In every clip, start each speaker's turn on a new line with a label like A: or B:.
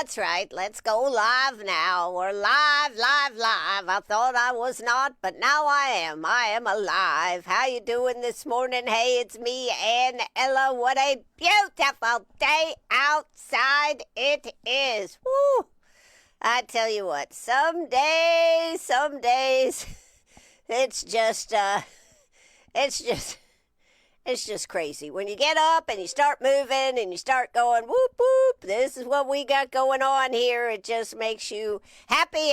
A: That's right. Let's go live now. We're live. I thought I was not, but now I am. I am alive. How you doing this morning? Hey, it's me, Ann Ella. What a beautiful day outside it is. Woo! I tell you what, some days, it's just crazy. When you get up and you start moving and you start going, whoop, whoop, this is what we got going on here. It just makes you happy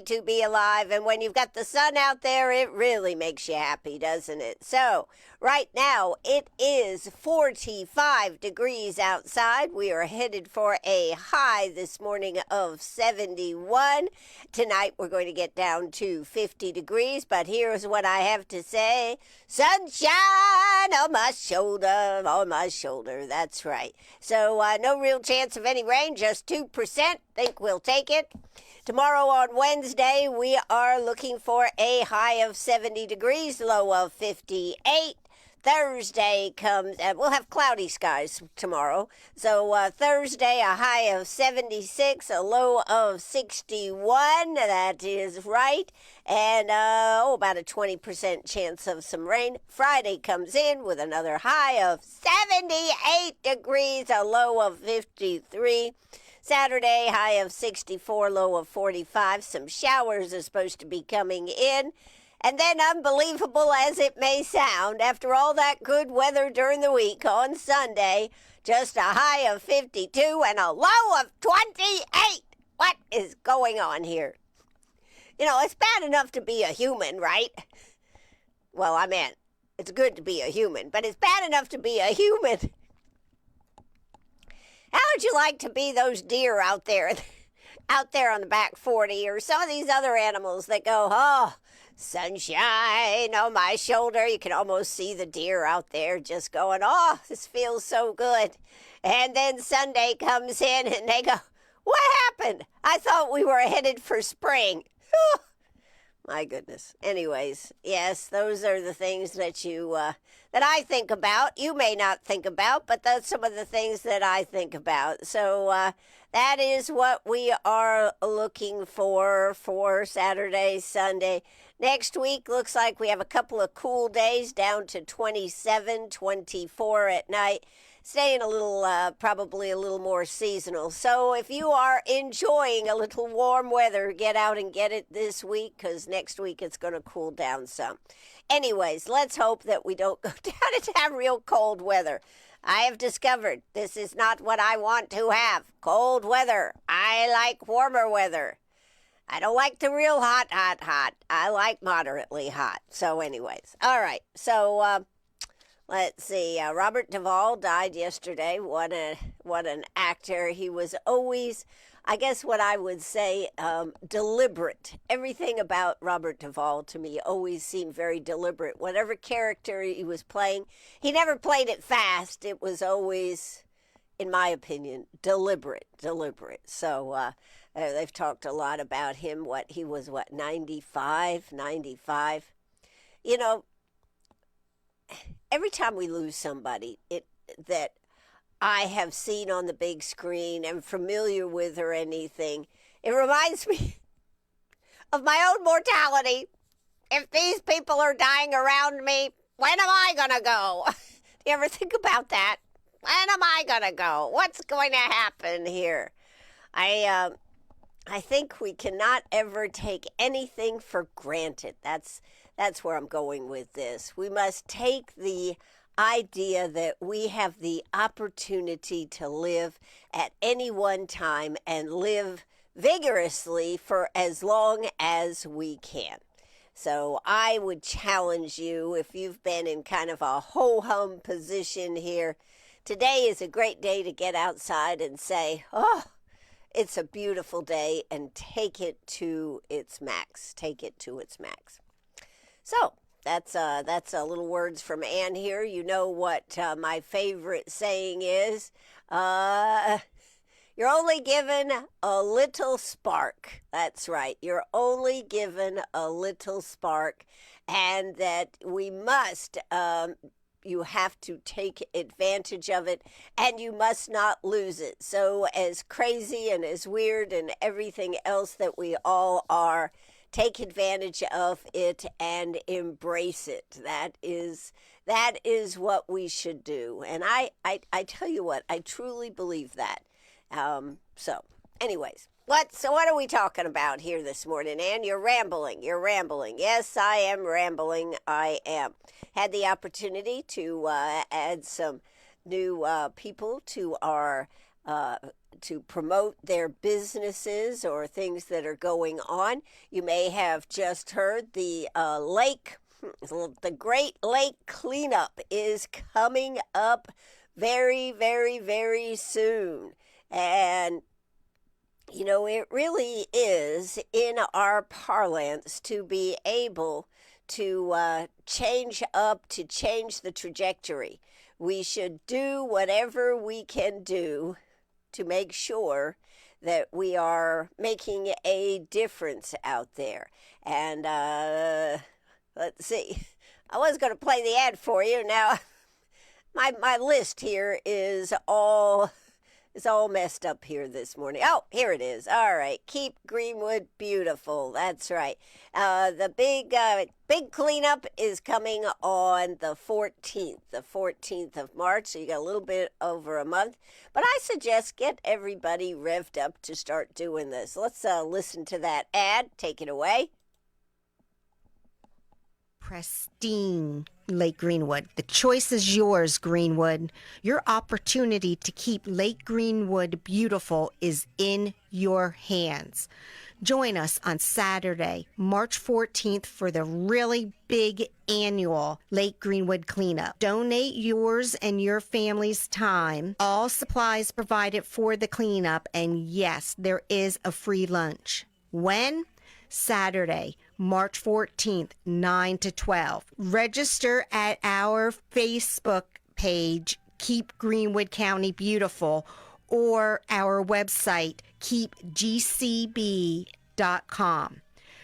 A: to be alive. And when you've got the sun out there, it really makes you happy, doesn't it? So right now, it is 45 degrees outside. We are headed for a high this morning of 71. Tonight, we're going to get down to 50 degrees. But here's what I have to say. Sunshine on my shoulder. That's right. So no real chance of any rain, just 2%. Think we'll take it. Tomorrow on Wednesday, we are looking for a high of 70 degrees, low of 58. Thursday comes, and we'll have cloudy skies tomorrow. So Thursday, a high of 76, a low of 61. That is right. And about a 20% chance of some rain. Friday comes in with another high of 78 degrees, a low of 53. Saturday, high of 64, low of 45. Some showers are supposed to be coming in. And then, unbelievable as it may sound, after all that good weather during the week on Sunday, just a high of 52 and a low of 28. What is going on here? You know, it's bad enough to be a human, right? Well, I meant, it's good to be a human, but it's bad enough to be a human. How would you like to be those deer out there on the back 40, or some of these other animals that go, oh, sunshine on my shoulder. You can almost see the deer out there just going, oh, this feels so good. And then Sunday comes in and they go, what happened? I thought we were headed for spring. My goodness. Anyways, yes, those are the things that that I think about. You may not think about, but that's some of the things that I think about. So that is what we are looking for Saturday, Sunday. Next week looks like we have a couple of cool days down to 27, 24 at night. Staying a little, probably a little more seasonal. So if you are enjoying a little warm weather, get out and get it this week, because next week it's going to cool down some. Anyways, let's hope that we don't go down into have real cold weather. I have discovered this is not what I want to have. Cold weather. I like warmer weather. I don't like the real hot. I like moderately hot. So anyways, all right. So, let's see. Robert Duvall died yesterday. What an actor. He was always, I guess what I would say, deliberate. Everything about Robert Duvall to me always seemed very deliberate. Whatever character he was playing, he never played it fast. It was always, in my opinion, deliberate. So they've talked a lot about him. He was 95. You know, every time we lose somebody that I have seen on the big screen and familiar with or anything, it reminds me of my own mortality. If these people are dying around me, when am I going to go? Do you ever think about that? When am I going to go? What's going to happen here? I think we cannot ever take anything for granted. That's where I'm going with this. We must take the idea that we have the opportunity to live at any one time and live vigorously for as long as we can. So I would challenge you, if you've been in kind of a ho-hum position here, today is a great day to get outside and say, oh, it's a beautiful day, and take it to its max. So that's a little words from Ann here. You know what my favorite saying is. You're only given a little spark. That's right. You're only given a little spark, and that we must you have to take advantage of it, and you must not lose it. So as crazy and as weird and everything else that we all are, take advantage of it and embrace it. That is what we should do. And I tell you what, I truly believe that. So anyways, what are we talking about here this morning, Ann? You're rambling. Yes, I am rambling. I am. Had the opportunity to add some new people to our to promote their businesses or things that are going on. You may have just heard the Great Lake Cleanup is coming up very, very, very soon. And you know, it really is in our parlance to be able to change the trajectory. We should do whatever we can do to make sure that we are making a difference out there. And let's see. I was going to play the ad for you. Now, my list here is all messed up here this morning. Oh, here it is. All right. Keep Greenwood beautiful. That's right. The big cleanup is coming on the 14th of March. So you got a little bit over a month. But I suggest get everybody revved up to start doing this. Let's listen to that ad. Take it away.
B: Pristine Lake Greenwood. The choice is yours, Greenwood. Your opportunity to keep Lake Greenwood beautiful is in your hands. Join us on Saturday, March 14th for the really big annual Lake Greenwood cleanup. Donate yours and your family's time. All supplies provided for the cleanup, and yes, there is a free lunch. When? Saturday, March 14th, 9 to 12. Register at our Facebook page, Keep Greenwood County Beautiful, or our website, keepgcb.com.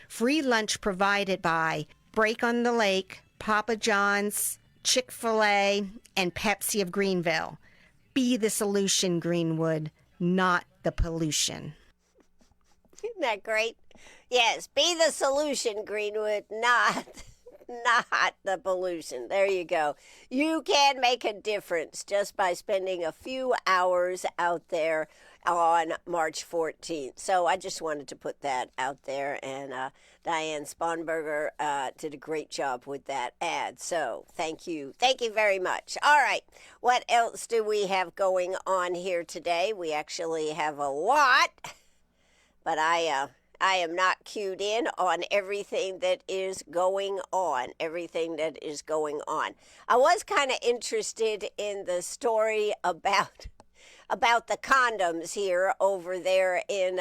B: Free lunch provided by Break on the Lake, Papa John's, Chick-fil-A, and Pepsi of Greenville. Be the solution, Greenwood, not the pollution.
A: Isn't that great? Yes, be the solution, Greenwood, not the pollution. There you go. You can make a difference just by spending a few hours out there on March 14th. So I just wanted to put that out there, and Diane Sponberger did a great job with that ad. So thank you very much. All right, what else do we have going on here today? We actually have a lot, but I am not cued in on everything that is going on. I was kind of interested in the story about the condoms here over there in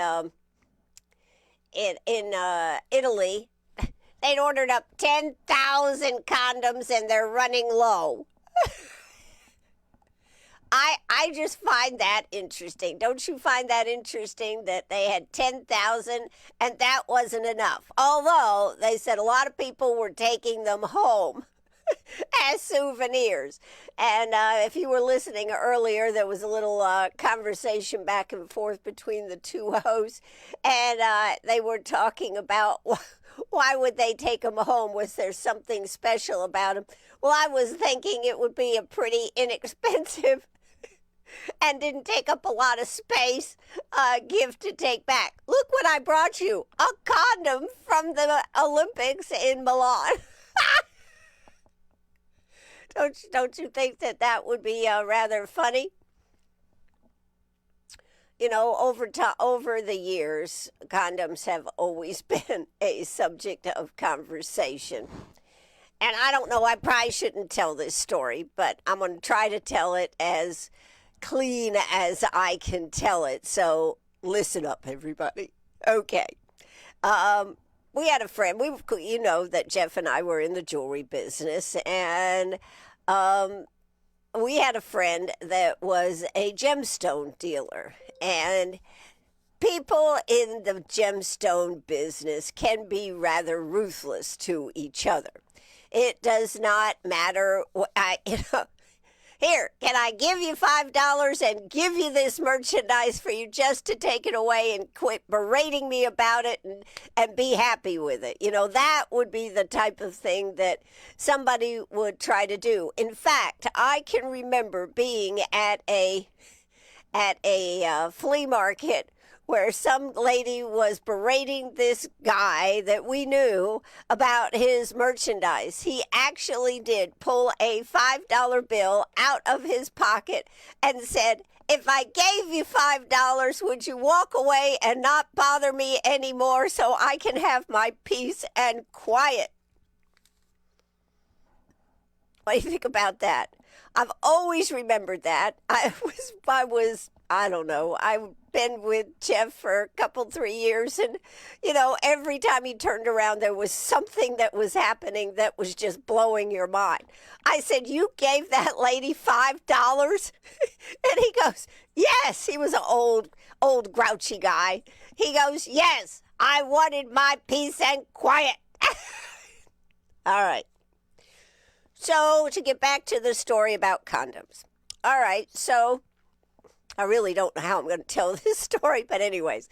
A: Italy. They'd ordered up 10,000 condoms and they're running low. I just find that interesting. Don't you find that interesting that they had 10,000 and that wasn't enough? Although they said a lot of people were taking them home as souvenirs. And if you were listening earlier, there was a little conversation back and forth between the two hosts, and they were talking about why would they take them home? Was there something special about them? Well, I was thinking it would be a pretty inexpensive and didn't take up a lot of space gift to take back. Look what I brought you, a condom from the Olympics in Milan. Don't you think that would be rather funny? You know, over the years, condoms have always been a subject of conversation. And I don't know, I probably shouldn't tell this story, but I'm going to try to tell it as clean as I can tell it. So listen up, everybody. Okay. We had a friend. You know that Jeff and I were in the jewelry business, and we had a friend that was a gemstone dealer. And people in the gemstone business can be rather ruthless to each other. It does not matter. Here, can I give you $5 and give you this merchandise for you just to take it away and quit berating me about it and be happy with it? That would be the type of thing that somebody would try to do. In fact, I can remember being at a flea market where some lady was berating this guy that we knew about his merchandise. He actually did pull a $5 bill out of his pocket and said, "If I gave you $5, would you walk away and not bother me anymore so I can have my peace and quiet?" What do you think about that? I've always remembered that. I don't know. I've been with Jeff for a couple, 3 years, and, every time he turned around, there was something that was happening that was just blowing your mind. I said, "You gave that lady $5? And he goes, "Yes." He was an old grouchy guy. He goes, "Yes, I wanted my peace and quiet." All right. So, to get back to the story about condoms. All right, so I really don't know how I'm going to tell this story, but anyways.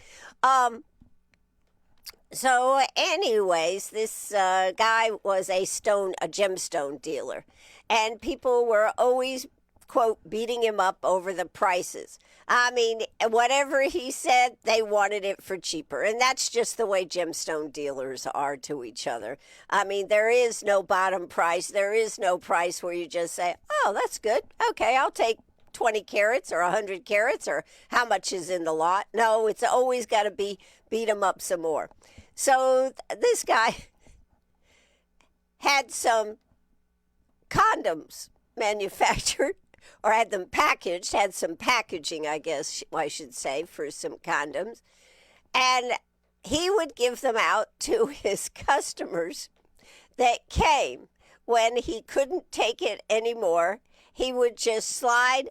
A: This guy was a gemstone dealer, and people were always, quote, beating him up over the prices. I mean, whatever he said, they wanted it for cheaper. And that's just the way gemstone dealers are to each other. I mean, there is no bottom price. There is no price where you just say, "Oh, that's good. Okay, I'll take 20 carats or 100 carats or how much is in the lot." No, it's always got to be beat them up some more. So this guy had some condoms manufactured, or had them packaged, had some packaging, I guess I should say, for some condoms. And he would give them out to his customers that came when he couldn't take it anymore. He would just slide,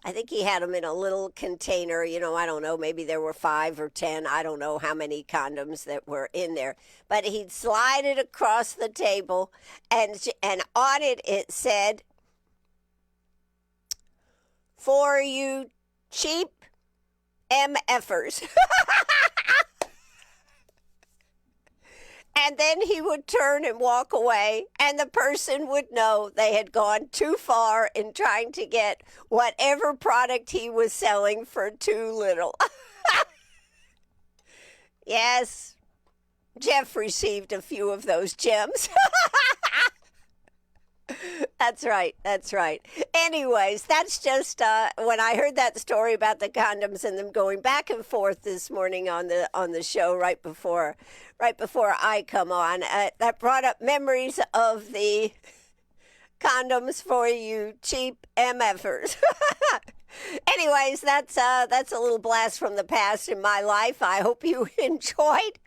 A: I think he had them in a little container, I don't know, maybe there were 5 or 10. I don't know how many condoms that were in there. But he'd slide it across the table, and on it said, "For you cheap MFers." And then he would turn and walk away, and the person would know they had gone too far in trying to get whatever product he was selling for too little. Yes, Jeff received a few of those gems. That's right. Anyways, that's just when I heard that story about the condoms and them going back and forth this morning on the show right before I come on. That brought up memories of the condoms for you cheap MFers. Anyways, that's a little blast from the past in my life. I hope you enjoyed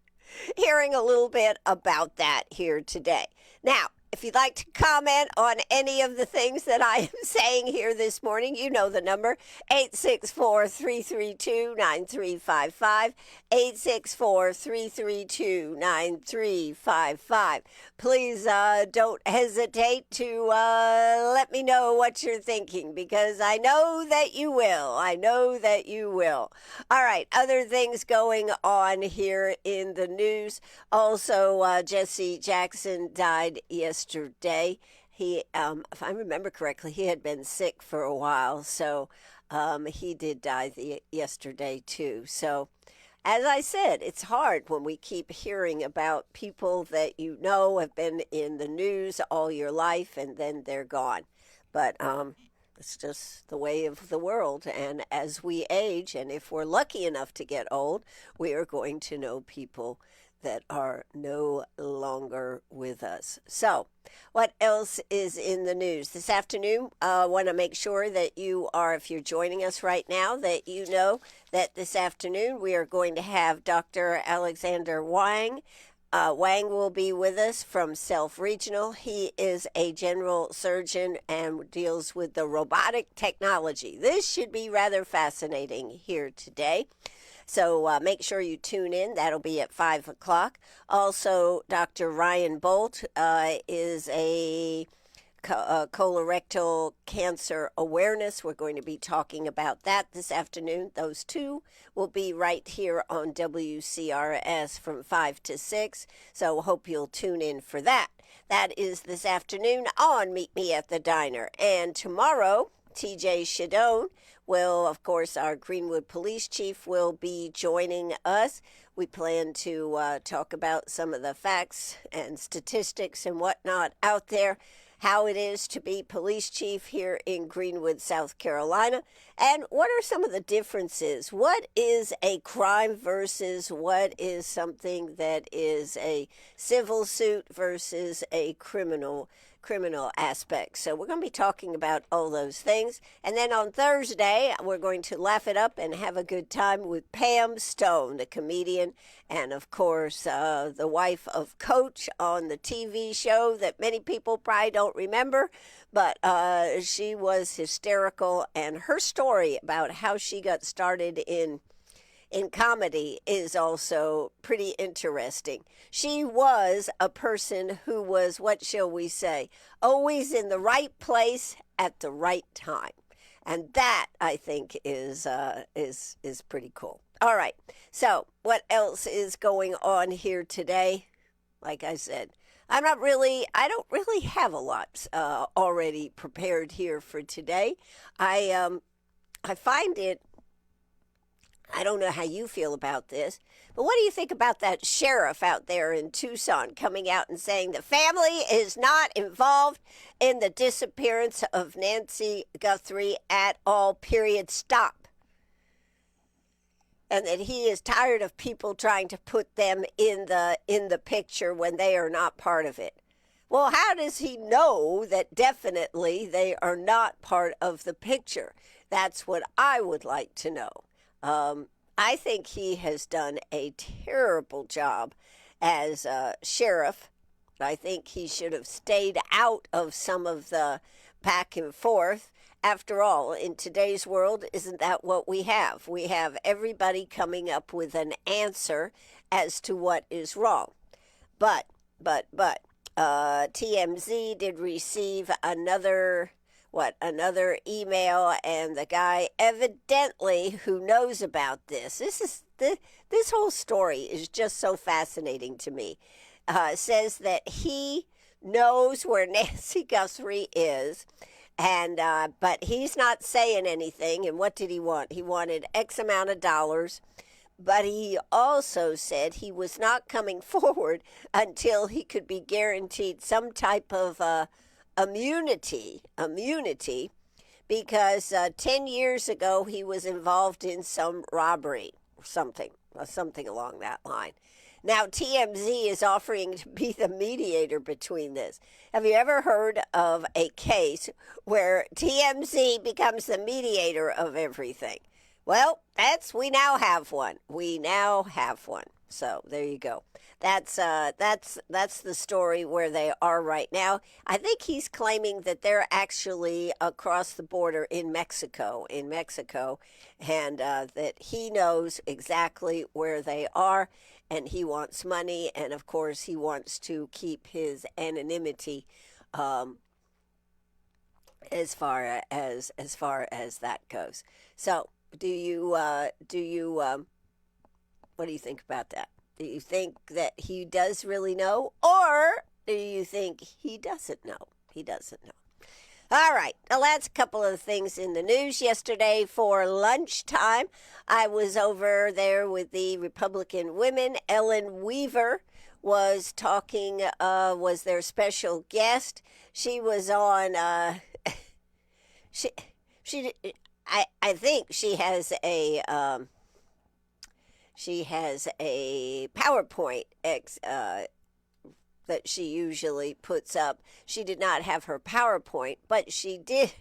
A: hearing a little bit about that here today. Now, if you'd like to comment on any of the things that I am saying here this morning, you know the number, 864-332-9355, 864-332-9355. Please don't hesitate to let me know what you're thinking, because I know that you will. All right, other things going on here in the news. Also, Jesse Jackson died yesterday. He, if I remember correctly, he had been sick for a while, so he did die yesterday too. So, as I said, it's hard when we keep hearing about people that have been in the news all your life and then they're gone. But it's just the way of the world. And as we age, and if we're lucky enough to get old, we are going to know people that are no longer with us. So, what else is in the news? This afternoon, I want to make sure that you are, if you're joining us right now, that you know that this afternoon we are going to have Dr. Alexander Wang. Wang will be with us from Self Regional. He is a general surgeon and deals with the robotic technology. This should be rather fascinating here today. So make sure you tune in. That'll be at 5 o'clock. Also, Dr. Ryan Bolt is a colorectal cancer awareness. We're going to be talking about that this afternoon. Those two will be right here on WCRS from 5 to 6. So hope you'll tune in for that. That is this afternoon on Meet Me at the Diner. And tomorrow, TJ Shadone will, of course, our Greenwood Police Chief will be joining us. We plan to talk about some of the facts and statistics and whatnot out there, how it is to be police chief here in Greenwood, South Carolina, and what are some of the differences? What is a crime versus what is something that is a civil suit versus a criminal aspect. So we're going to be talking about all those things. And then on Thursday, we're going to laugh it up and have a good time with Pam Stone, the comedian, and of course, the wife of Coach on the TV show that many people probably don't remember, but she was hysterical, and her story about how she got started in comedy is also pretty interesting. She was a person who was, what shall we say, always in the right place at the right time. And that, I think, is pretty cool. All right, so what else is going on here today? Like I said, I don't really have a lot already prepared here for today. I find it, I don't know how you feel about this, but what do you think about that sheriff out there in Tucson coming out and saying the family is not involved in the disappearance of Nancy Guthrie at all, period, stop. And that he is tired of people trying to put them in the picture when they are not part of it. Well, how does he know that definitely they are not part of the picture? That's what I would like to know. I think he has done a terrible job as a sheriff. I think he should have stayed out of some of the back and forth. After all, in today's world, isn't that what we have? We have everybody coming up with an answer as to what is wrong. But, TMZ did receive another email, and the guy evidently who knows about this whole story is just so fascinating to me, says that he knows where Nancy Guthrie is, and but he's not saying anything. And what did he want? He wanted X amount of dollars, but he also said he was not coming forward until he could be guaranteed some type of immunity, because 10 years ago he was involved in some robbery or something along that line. Now TMZ is offering to be the mediator between this. Have you ever heard of a case where TMZ becomes the mediator of everything? Well, we now have one. So there you go. That's the story where they are right now. I think he's claiming that they're actually across the border in Mexico, and that he knows exactly where they are, and he wants money, and of course he wants to keep his anonymity as far as that goes. So, what do you think about that? Do you think that he does really know, or do you think he doesn't know? He doesn't know. All right, now that's a couple of things in the news. Yesterday for lunchtime, I was over there with the Republican women. Ellen Weaver was talking, was their special guest. She was on, I think she has a PowerPoint that she usually puts up. She did not have her PowerPoint, but she did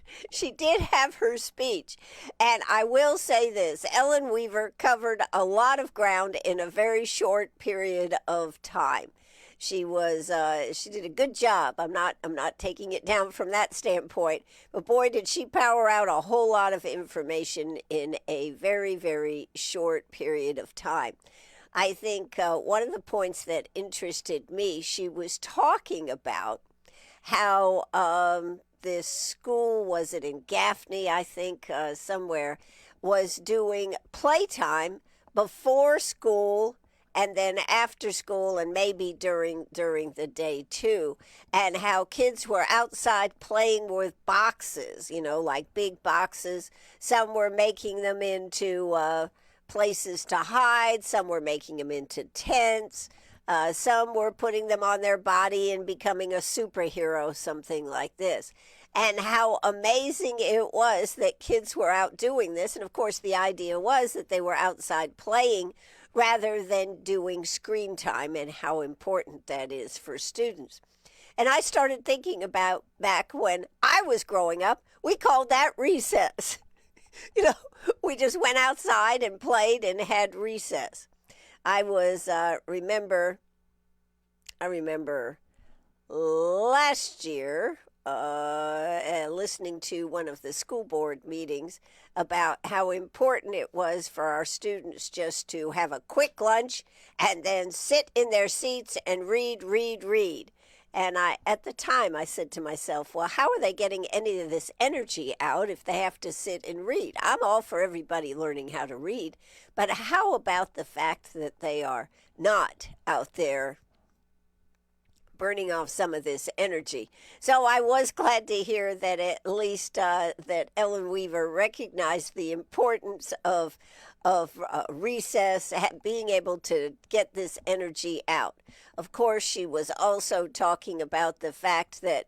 A: have her speech. And I will say this, Ellen Weaver covered a lot of ground in a very short period of time. She did a good job. I'm not taking it down from that standpoint, but boy, did she power out a whole lot of information in a very, very short period of time. I think one of the points that interested me, she was talking about how this school, was it in Gaffney, I think, somewhere, was doing playtime before school and then after school and maybe during the day too, and how kids were outside playing with boxes, like big boxes. Some were making them into places to hide, some were making them into tents. Some were putting them on their body and becoming a superhero, something like this. And how amazing it was that kids were out doing this. And of course, the idea was that they were outside playing rather than doing screen time, and how important that is for students. And I started thinking about back when I was growing up, we called that recess. you know, we just went outside and played and had recess. I was I remember last year listening to one of the school board meetings about how important it was for our students just to have a quick lunch and then sit in their seats and read. And at the time, I said to myself, well, how are they getting any of this energy out if they have to sit and read? I'm all for everybody learning how to read, but how about the fact that they are not out there burning off some of this energy? So I was glad to hear that at least that Ellen Weaver recognized the importance of recess, being able to get this energy out. Of course, she was also talking about the fact that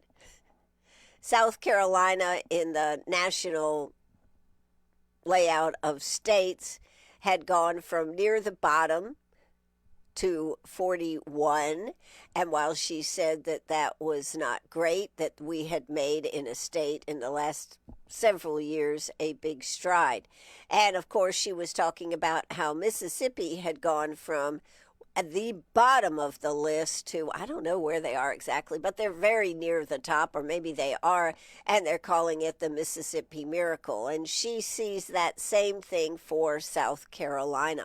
A: South Carolina, in the national layout of states, had gone from near the bottom to 41. And while she said that that was not great, that we had made in a state in the last several years a big stride. And of course, she was talking about how Mississippi had gone from at the bottom of the list to, I don't know where they are exactly, but they're very near the top, or maybe they are, and they're calling it the Mississippi Miracle. And she sees that same thing for South Carolina.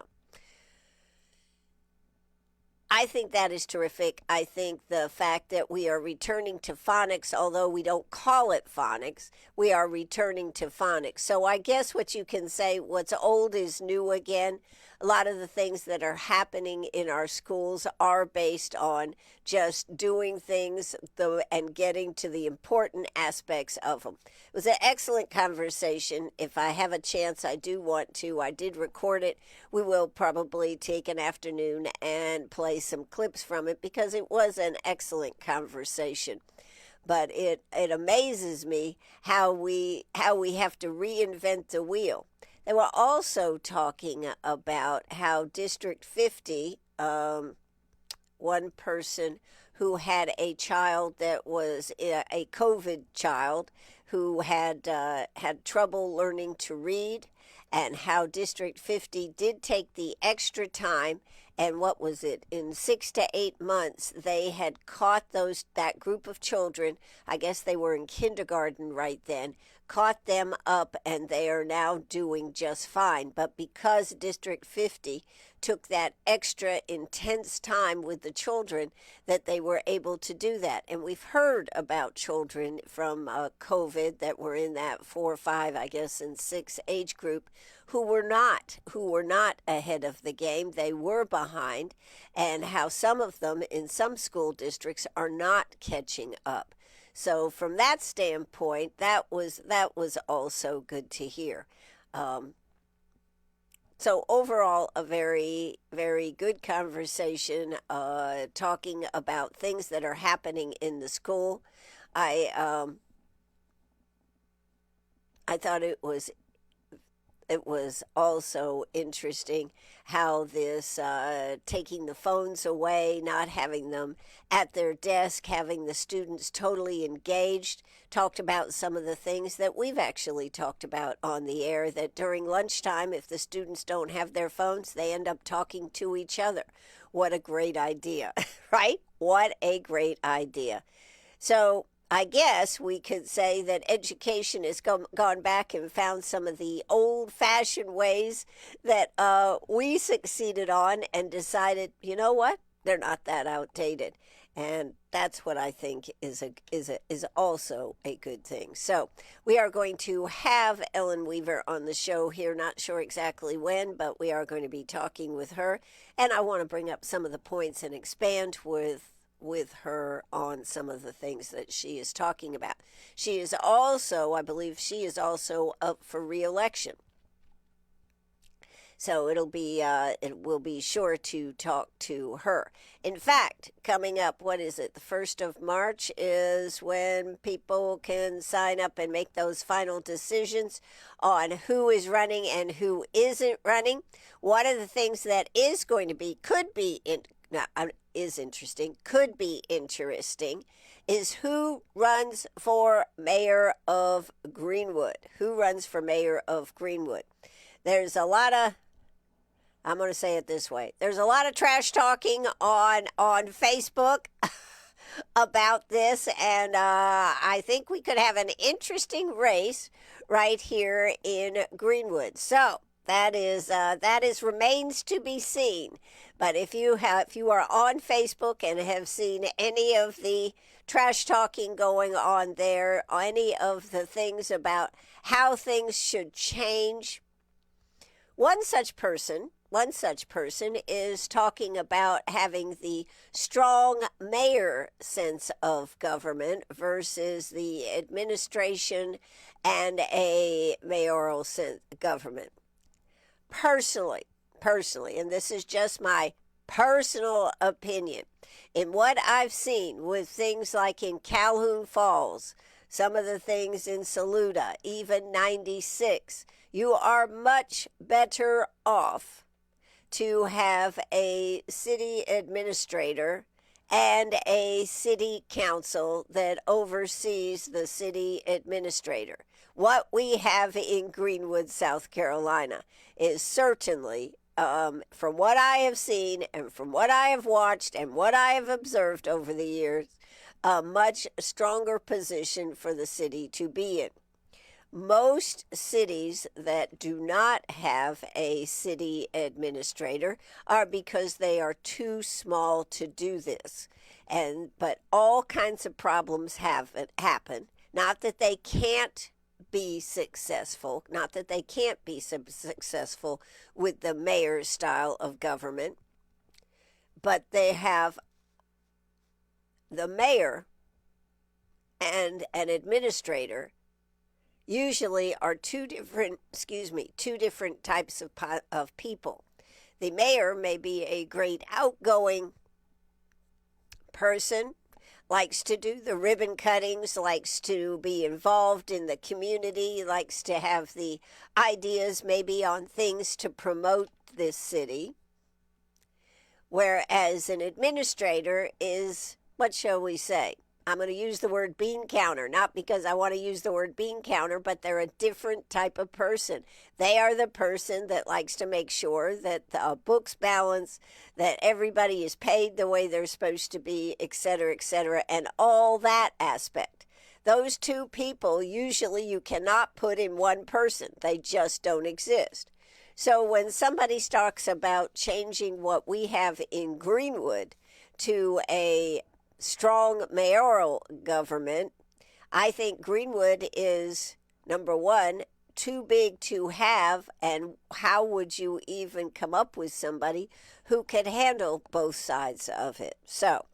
A: I think that is terrific. I think the fact that we are returning to phonics, although we don't call it phonics, we are returning to phonics. So I guess what you can say, what's old is new again. A lot of the things that are happening in our schools are based on just doing things and getting to the important aspects of them. It was an excellent conversation. If I have a chance, I did record it. We will probably take an afternoon and play some clips from it because it was an excellent conversation. But it amazes me how we have to reinvent the wheel. They were also talking about how District 50, one person who had a child that was a COVID child who had trouble learning to read, and how District 50 did take the extra time, and what was it, in 6 to 8 months they had caught that group of children. I guess they were in kindergarten right then, caught them up, and they are now doing just fine. But because District 50 took that extra intense time with the children, that they were able to do that. And we've heard about children from COVID that were in that 4, 5, I guess, and 6 age group who were not ahead of the game. They were behind, and how some of them in some school districts are not catching up. So from that standpoint, that was also good to hear. So overall, a very, very good conversation, talking about things that are happening in the school. I thought it was it was also interesting how this taking the phones away, not having them at their desk, having the students totally engaged, talked about some of the things that we've actually talked about on the air, that during lunchtime, if the students don't have their phones, they end up talking to each other. What a great idea, right? What a great idea. So I guess we could say that education has gone back and found some of the old-fashioned ways that we succeeded on and decided, you know what? They're not that outdated. And that's what I think is also a good thing. So we are going to have Ellen Weaver on the show here. Not sure exactly when, but we are going to be talking with her. And I want to bring up some of the points and expand with her on some of the things that she is talking about. She is also, I believe she is also up for re-election. So it will be sure to talk to her. In fact, coming up, what is it? The 1st of March is when people can sign up and make those final decisions on who is running and who isn't running. One of the things that is going to be, could be interesting, is who runs for mayor of Greenwood. Who runs for mayor of Greenwood? There's a lot of, I'm going to say it this way. There's a lot of trash talking on Facebook about this, and I think we could have an interesting race right here in Greenwood. So that is remains to be seen. But if you are on Facebook and have seen any of the trash talking going on there, any of the things about how things should change, one such person is talking about having the strong mayor sense of government versus the administration and a mayoral sense of government. Personally, and this is just my personal opinion, in what I've seen with things like in Calhoun Falls, some of the things in Saluda, even 96, you are much better off to have a city administrator and a city council that oversees the city administrator. What we have in Greenwood, South Carolina, is certainly, from what I have seen and from what I have watched and what I have observed over the years, a much stronger position for the city to be in. Most cities that do not have a city administrator are because they are too small to do this. But all kinds of problems happen. Not that they can't be successful, with the mayor's style of government, but they have the mayor and an administrator usually are two different types of people. The mayor may be a great outgoing person, likes to do the ribbon cuttings, likes to be involved in the community, likes to have the ideas maybe on things to promote this city. Whereas an administrator is, what shall we say? I'm going to use the word bean counter, not because I want to use the word bean counter, but they're a different type of person. They are the person that likes to make sure that the books balance, that everybody is paid the way they're supposed to be, et cetera, and all that aspect. Those two people, usually you cannot put in one person. They just don't exist. So when somebody talks about changing what we have in Greenwood to a strong mayoral government, I think Greenwood is, number one, too big to have, and how would you even come up with somebody who could handle both sides of it? So,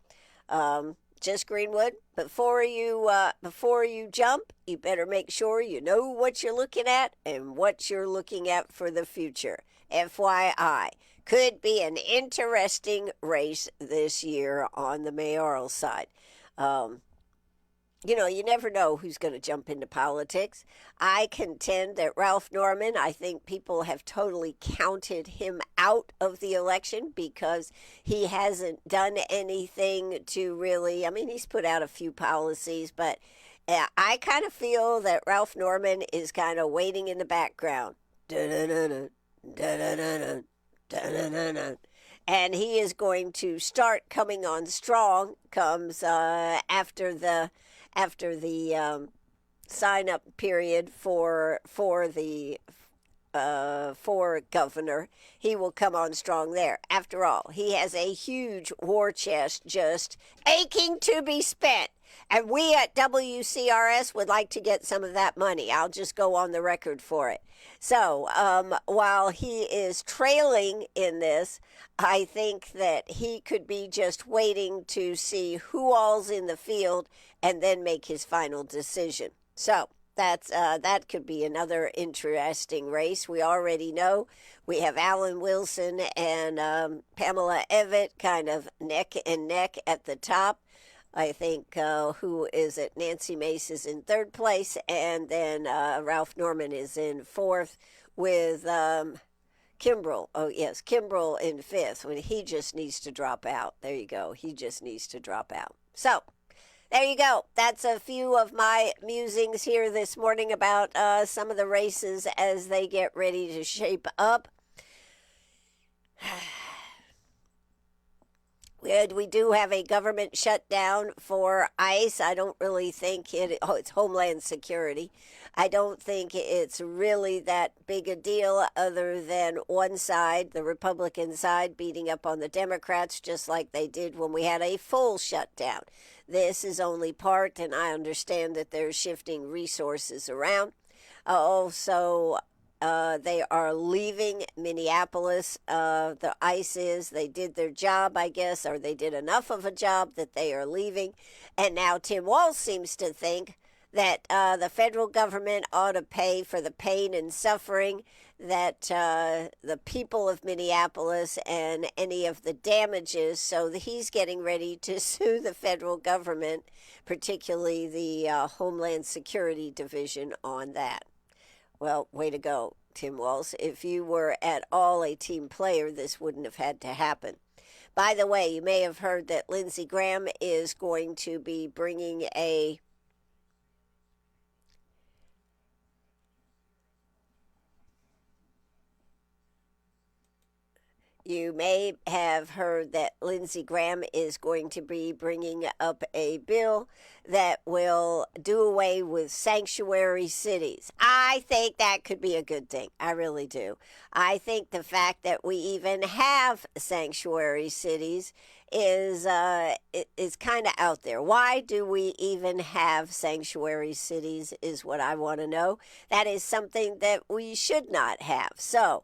A: just Greenwood, before you jump, you better make sure you know what you're looking at and what you're looking at for the future. FYI. Could be an interesting race this year on the mayoral side. You never know who's going to jump into politics. I contend that Ralph Norman, I think people have totally counted him out of the election because he hasn't done anything to really, I mean, he's put out a few policies, but I kind of feel that Ralph Norman is kind of waiting in the background. Da-da-da-da, da-da-da-da, da-da-da-da. And he is going to start coming on strong comes after the sign up period for governor. He will come on strong there. After all, he has a huge war chest just aching to be spent. And we at WCRS would like to get some of that money. I'll just go on the record for it. So while he is trailing in this, I think that he could be just waiting to see who all's in the field and then make his final decision. So that could be another interesting race. We already know we have Alan Wilson and Pamela Evitt kind of neck and neck at the top. I think who is it? Nancy Mace is in third place, and then Ralph Norman is in fourth with Kimbrell. Oh, yes, Kimbrell in fifth when he just needs to drop out. There you go. He just needs to drop out. So there you go. That's a few of my musings here this morning about some of the races as they get ready to shape up. We do have a government shutdown for ICE. I don't really think it's Homeland Security. I don't think it's really that big a deal other than one side, the Republican side, beating up on the Democrats just like they did when we had a full shutdown. This is only part, and I understand that they're shifting resources around. Also, they are leaving Minneapolis. The ICE is. They did their job, I guess, or they did enough of a job that they are leaving. And now Tim Walz seems to think that the federal government ought to pay for the pain and suffering that the people of Minneapolis and any of the damages. So he's getting ready to sue the federal government, particularly the Homeland Security Division, on that. Well, way to go, Tim Walz. If you were at all a team player, this wouldn't have had to happen. By the way, you may have heard that Lindsey Graham is going to be bringing a You may have heard that Lindsey Graham is going to be bringing up a bill that will do away with sanctuary cities. I think that could be a good thing. I really do. I think the fact that we even have sanctuary cities is kind of out there. Why do we even have sanctuary cities is what I want to know. That is something that we should not have. So,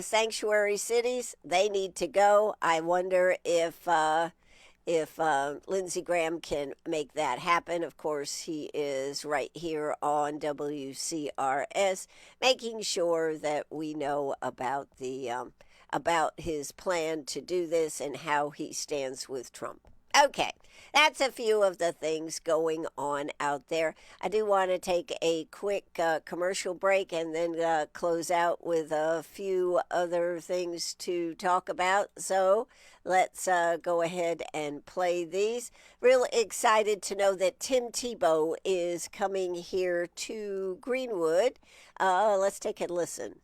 A: sanctuary cities, they need to go. I wonder if Lindsey Graham can make that happen. Of course, he is right here on WCRS, making sure that we know about about his plan to do this and how he stands with Trump. Okay, that's a few of the things going on out there. I do want to take a quick commercial break and then close out with a few other things to talk about. So let's go ahead and play these. Real excited to know that Tim Tebow is coming here to Greenwood. Let's take a listen.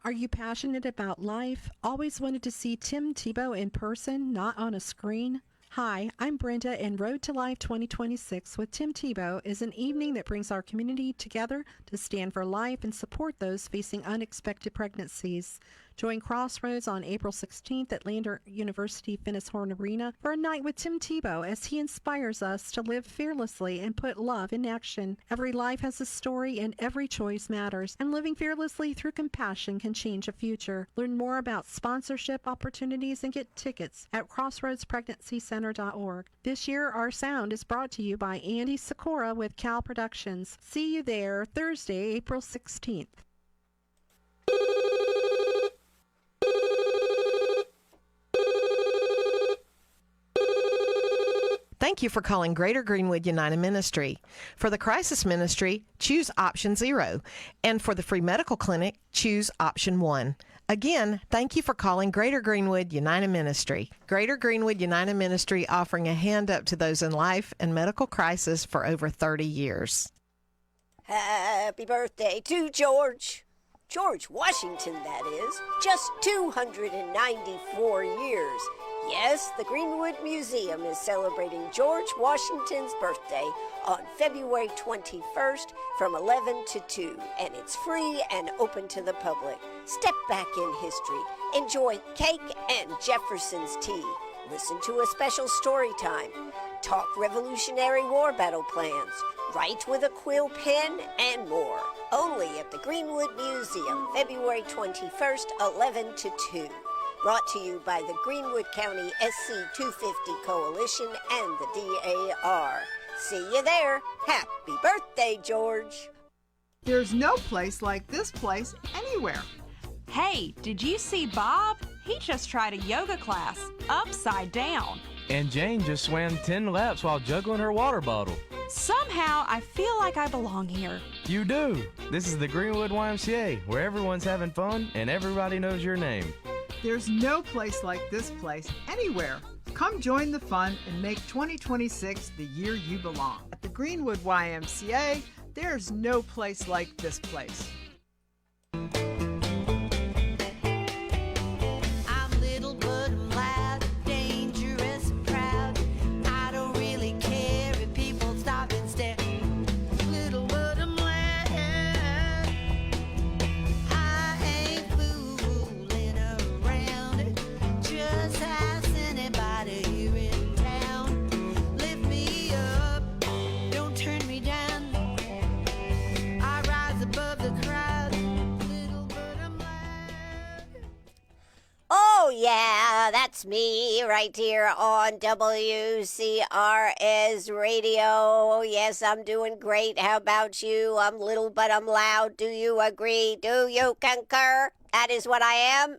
C: Are you passionate about life? Always wanted to see Tim Tebow in person, not on a screen? Hi, I'm Brenda, and Road to Life 2026 with Tim Tebow is an evening that brings our community together to stand for life and support those facing unexpected pregnancies. Join Crossroads on April 16th at Lander University Finnishorn Arena for a night with Tim Tebow as he inspires us to live fearlessly and put love in action. Every life has a story and every choice matters, and living fearlessly through compassion can change a future. Learn more about sponsorship opportunities and get tickets at crossroadspregnancycenter.org. This year, our sound is brought to you by Andy Sikora with Cal Productions. See you there Thursday, April 16th.
D: Thank you for calling Greater Greenwood United Ministry. For the Crisis Ministry, choose option 0. And for the Free Medical Clinic, choose option 1. Again, thank you for calling Greater Greenwood United Ministry. Greater Greenwood United Ministry offering a hand up to those in life and medical crisis for over 30 years.
A: Happy birthday to George. George Washington, that is. Just 294 years. Yes, the Greenwood Museum is celebrating George Washington's birthday on February 21st from 11 to 2, and it's free and open to the public. Step back in history, enjoy cake and Jefferson's tea, listen to a special story time, talk Revolutionary War battle plans, write with a quill pen, and more. Only at the Greenwood Museum, February 21st, 11 to 2. Brought to you by the Greenwood County SC 250 Coalition and the DAR. See you there. Happy birthday, George.
E: There's no place like this place anywhere.
F: Hey, did you see Bob? He just tried a yoga class, upside down.
G: And Jane just swam 10 laps while juggling her water bottle.
F: Somehow, I feel like I belong here.
G: You do. This is the Greenwood YMCA, where everyone's having fun and everybody knows your name.
E: There's no place like this place anywhere. Come join the fun and make 2026 the year you belong. At the Greenwood YMCA, there's no place like this place.
A: Yeah, that's me right here on WCRS Radio. Oh, yes, I'm doing great. How about you? I'm little, but I'm loud. Do you agree? Do you concur? That is what I am.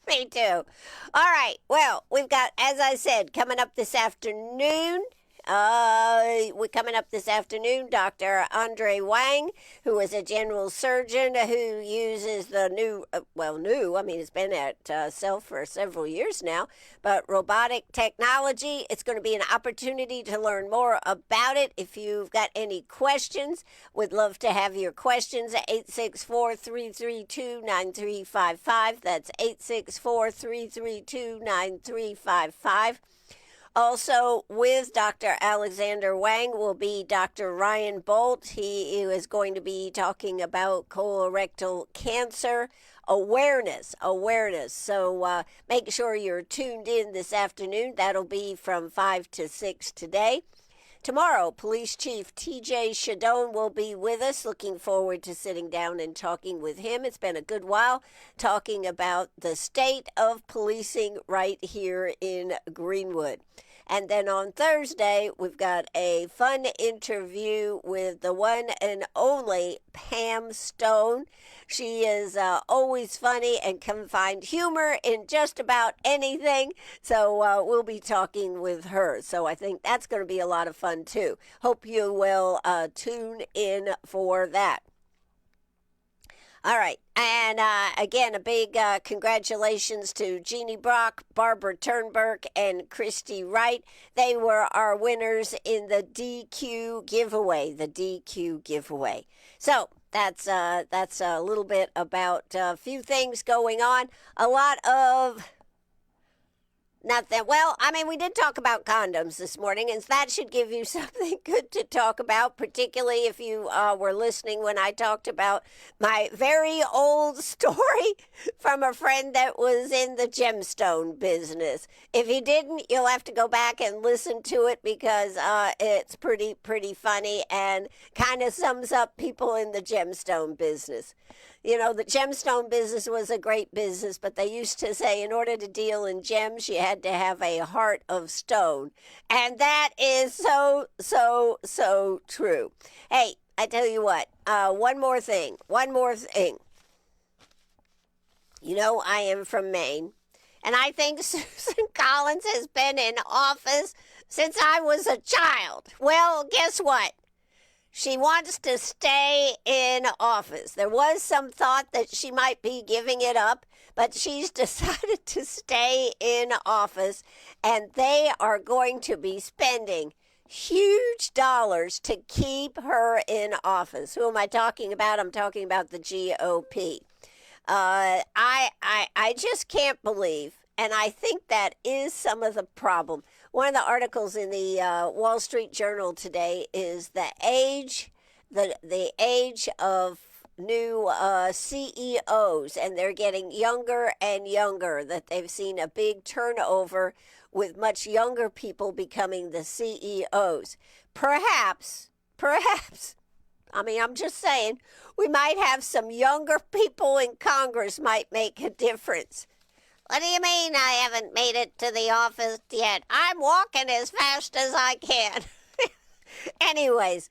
A: Me too. All right. Well, we've got, as I said, coming up this afternoon. We're coming up this afternoon, Dr. Andre Wang, who is a general surgeon who uses the new, it's been at Self for several years now, but robotic technology. It's going to be an opportunity to learn more about it. If you've got any questions, we'd love to have your questions at 864-332-9355. That's 864-332-9355. Also, with Dr. Alexander Wang will be Dr. Ryan Bolt. He is going to be talking about colorectal cancer awareness. So make sure you're tuned in this afternoon. That'll be from 5 to 6 today. Tomorrow, Police Chief T.J. Shadone will be with us. Looking forward to sitting down and talking with him. It's been a good while talking about the state of policing right here in Greenwood. And then on Thursday, we've got a fun interview with the one and only Pam Stone. She is always funny and can find humor in just about anything. So we'll be talking with her. So I think that's going to be a lot of fun, too. Hope you will tune in for that. All right. And again, a big congratulations to Jeannie Brock, Barbara Turnberg, and Christy Wright. They were our winners in the DQ giveaway. So that's a little bit about a few things going on. A lot of nothing. Well, we did talk about condoms this morning, and that should give you something good to talk about, particularly if you were listening when I talked about my very old story from a friend that was in the gemstone business. If you didn't, you'll have to go back and listen to it because it's pretty funny and kind of sums up people in the gemstone business. You know, the gemstone business was a great business, but they used to say in order to deal in gems, you had to have a heart of stone. And that is so true. Hey, I tell you what, one more thing. You know, I am from Maine, and I think Susan Collins has been in office since I was a child. Well, guess what? She wants to stay in office. There was some thought that she might be giving it up, but she's decided to stay in office, and they are going to be spending huge dollars to keep her in office. Who am I talking about? I'm talking about the GOP. I just can't believe, and I think that is some of the problem. One of the articles in the Wall Street Journal today is the age of new CEOs, and they're getting younger and younger, that they've seen a big turnover with much younger people becoming the CEOs. Perhaps, I mean, I'm just saying, we might have some younger people in Congress might make a difference. What do you mean I haven't made it to the office yet? I'm walking as fast as I can. Anyways,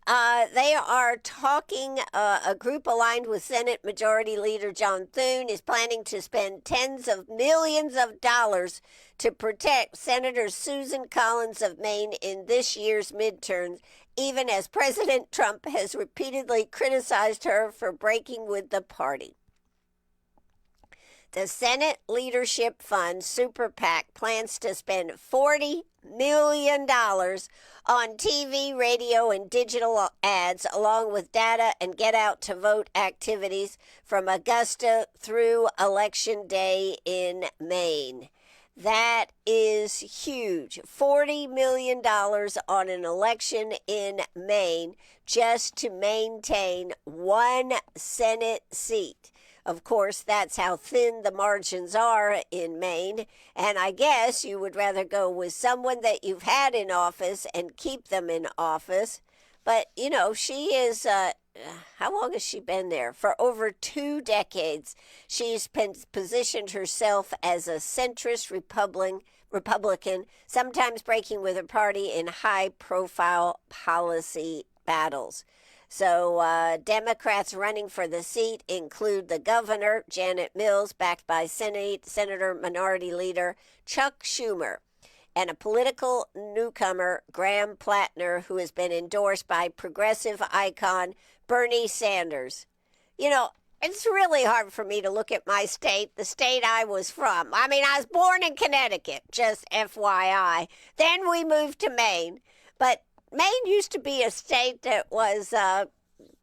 A: they are talking, a group aligned with Senate Majority Leader John Thune is planning to spend tens of millions of dollars to protect Senator Susan Collins of Maine in this year's midterms, even as President Trump has repeatedly criticized her for breaking with the party. The Senate Leadership Fund Super PAC plans to spend $40 million on TV, radio, and digital ads, along with data and get-out-to-vote activities from Augusta through Election Day in Maine. That is huge. $40 million on an election in Maine just to maintain one Senate seat. Of course, that's how thin the margins are in Maine, and I guess you would rather go with someone that you've had in office and keep them in office. But, you know, she is, how long has she been there? For over 2 decades, she's positioned herself as a centrist Republican, sometimes breaking with her party in high-profile policy battles. So Democrats running for the seat include the governor, Janet Mills, backed by Senator Minority Leader Chuck Schumer, and a political newcomer, Graham Plattner, who has been endorsed by progressive icon Bernie Sanders. You know, it's really hard for me to look at my state, the state I was from. I mean, I was born in Connecticut, just FYI. Then we moved to Maine, but Maine used to be a state that was,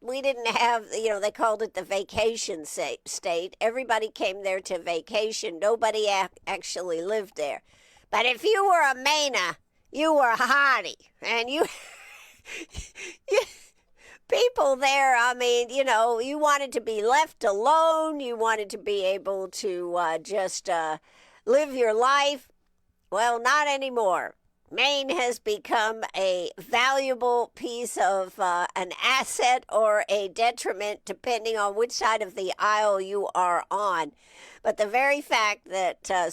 A: we didn't have, you know, they called it the vacation state. Everybody came there to vacation. Nobody actually lived there. But if you were a Mainer, you were a hottie. And you people there, I mean, you know, you wanted to be left alone. You wanted to be able to just live your life. Well, not anymore. Maine has become a valuable piece of an asset or a detriment, depending on which side of the aisle you are on. But the very fact that Senator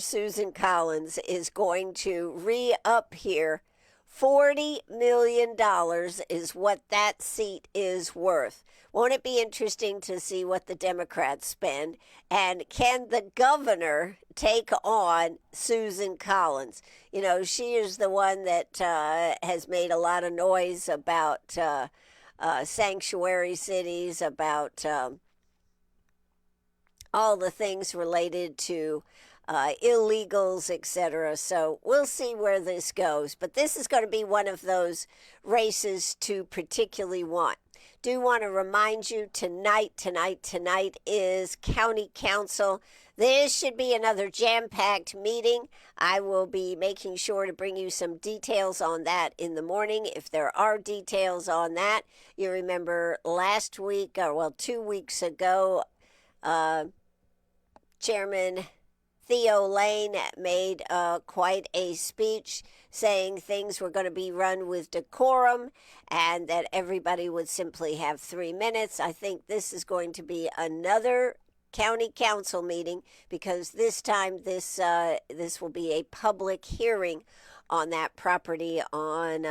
A: Susan Collins is going to re-up here, $40 million is what that seat is worth. Won't it be interesting to see what the Democrats spend? And can the governor take on Susan Collins? You know, she is the one that has made a lot of noise about sanctuary cities, about all the things related to illegals, etc. So we'll see where this goes. But this is going to be one of those races to particularly want. Do want to remind you tonight is County Council. This should be another jam-packed meeting. I will be making sure to bring you some details on that in the morning. If there are details on that, you remember last week, 2 weeks ago, Chairman Theo Lane made quite a speech saying things were going to be run with decorum and that everybody would simply have 3 minutes. I think this is going to be another county council meeting because this time this will be a public hearing on that property on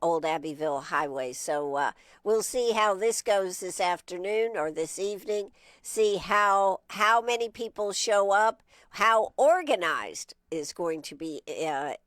A: Old Abbeville Highway. So we'll see how this goes this afternoon or this evening. See how many people show up. How organized is going to be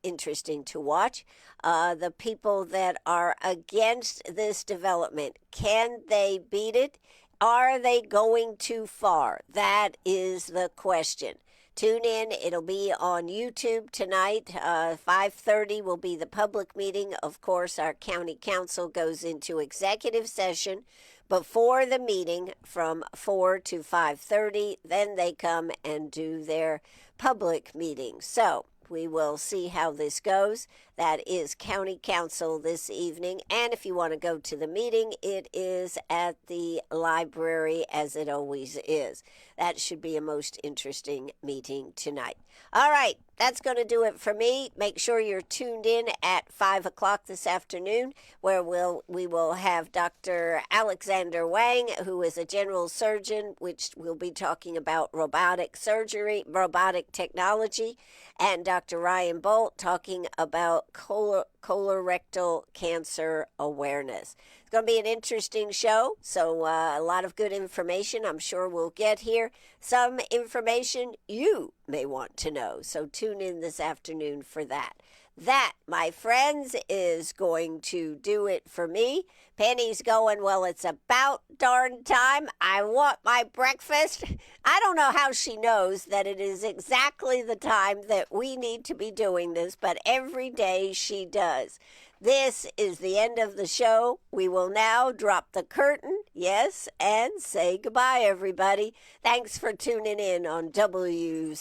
A: interesting to watch. The people that are against this development, can they beat it? Are they going too far? That is the question. Tune in. It'll be on YouTube tonight. 5:30 will be the public meeting. Of course, our county council goes into executive session before the meeting from 4 to 5:30. Then they come and do their public meeting. So we will see how this goes. That is county council this evening. And if you want to go to the meeting, it is at the library, as it always is. That should be a most interesting meeting tonight. All right, that's going to do it for me. Make sure you're tuned in at 5 o'clock this afternoon, where we will have Dr. Alexander Wang, who is a general surgeon, which will be talking about robotic surgery, robotic technology, and Dr. Ryan Bolt talking about colorectal cancer awareness. It's going to be an interesting show, so a lot of good information I'm sure we'll get here. Some information you may want to know, so tune in this afternoon for that. That, my friends, is going to do it for me. Penny's going, well, it's about darn time. I want my breakfast. I don't know how she knows that it is exactly the time that we need to be doing this, but every day she does. This is the end of the show. We will now drop the curtain, yes, and say goodbye, everybody. Thanks for tuning in on WCRS.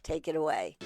A: Take it away.